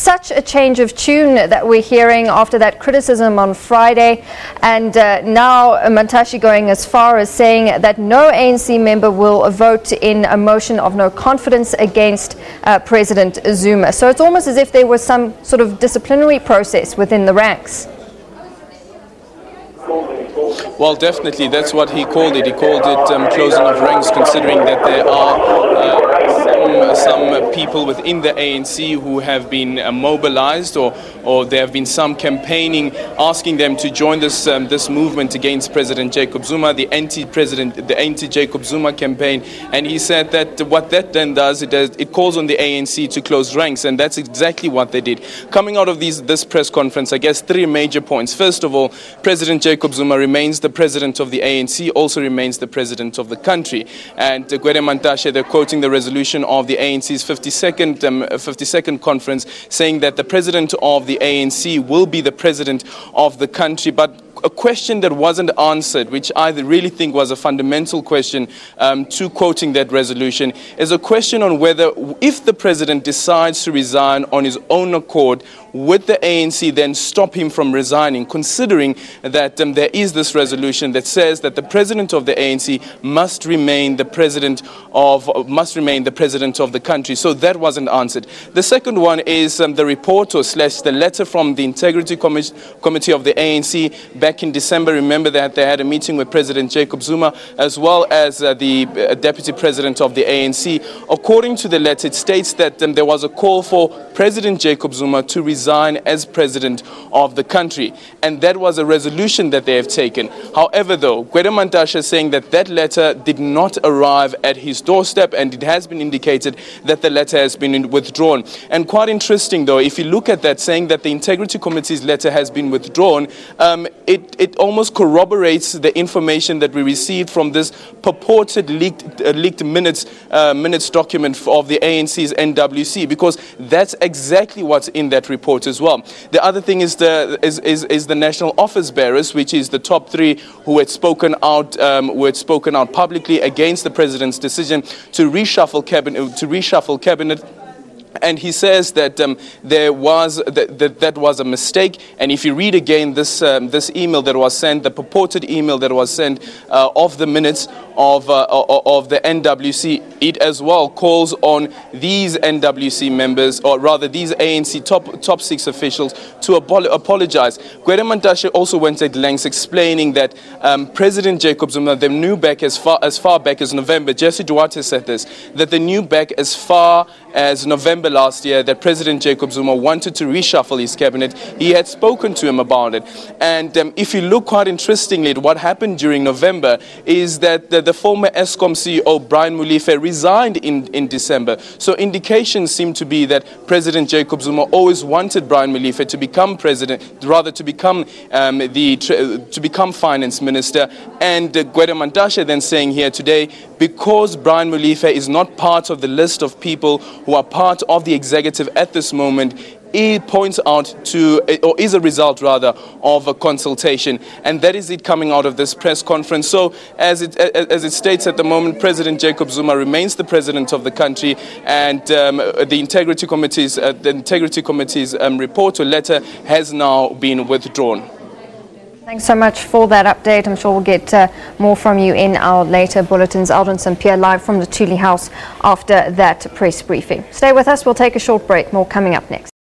such a change of tune that we're hearing after that criticism on Friday, and now Mantashe going as far as saying that no ANC member will vote in a motion of no confidence against President Zuma. So it's almost as if there was some sort of disciplinary process within the ranks. Well, definitely, that's what he called it. He called it closing of ranks, considering that there are some people within the ANC who have been mobilized, or there have been some campaigning asking them to join this movement against President Jacob Zuma, the anti-Jacob Zuma campaign. And he said that what that then does, it calls on the ANC to close ranks, and that's exactly what they did. Coming out of this press conference, I guess three major points. First of all, President Jacob Zuma remains the president of the ANC, also remains the president of the country. And Gwede Mantashe, they're quoting the resolution of the ANC's 52nd conference, saying that the president of the ANC will be the president of the country. But a question that wasn't answered, which I really think was a fundamental question to quoting that resolution, is a question on whether, if the president decides to resign on his own accord, would the ANC then stop him from resigning, considering that there is this resolution that says that the president of the ANC must remain the president of the country. So that wasn't answered. The second one is the report or slash the letter from the Integrity Committee of the ANC back in December. Remember that they had a meeting with President Jacob Zuma as well as the deputy president of the ANC. According to the letter, it states that there was a call for President Jacob Zuma to resign as president of the country, and that was a resolution that they have taken. However, though, Gwede Mantashe is saying that that letter did not arrive at his doorstep, and it has been indicated that the letter has been withdrawn. And quite interesting, though, if you look at that, saying that the Integrity Committee's letter has been withdrawn, it almost corroborates the information that we received from this purported leaked minutes document of the ANC's NWC, because that's exactly what's in that report as well. The other thing is the national office bearers, which is the top three who had spoken out publicly against the president's decision to reshuffle cabinet. And he says that that was a mistake. And if you read again this email that was sent, the purported email that was sent of the minutes of the NWC, it as well calls on these NWC members, or rather these ANC top six officials, to apologize. Gwede Mantashe also went at lengths explaining that President Jacob Zuma, they knew back as far back as November. Jesse Duarte said this, that they knew back as far as November last year that President Jacob Zuma wanted to reshuffle his cabinet. He had spoken to him about it. And if you look quite interestingly at what happened during November, is that the former ESCOM CEO, Brian Molefe, resigned in December. So indications seem to be that President Jacob Zuma always wanted Brian Molefe to become president, rather to become finance minister. And Gwede Mantashe then saying here today, because Brian Molefe is not part of the list of people who are part of the executive at this moment, it points out to, or is a result rather, of a consultation. And that is it coming out of this press conference. So as it states at the moment, President Jacob Zuma remains the president of the country, and the Integrity Committee's report or letter has now been withdrawn. Thanks so much for that update. I'm sure we'll get more from you in our later bulletins. Aldrin Sampear live from the Luthuli House after that press briefing. Stay with us. We'll take a short break. More coming up next.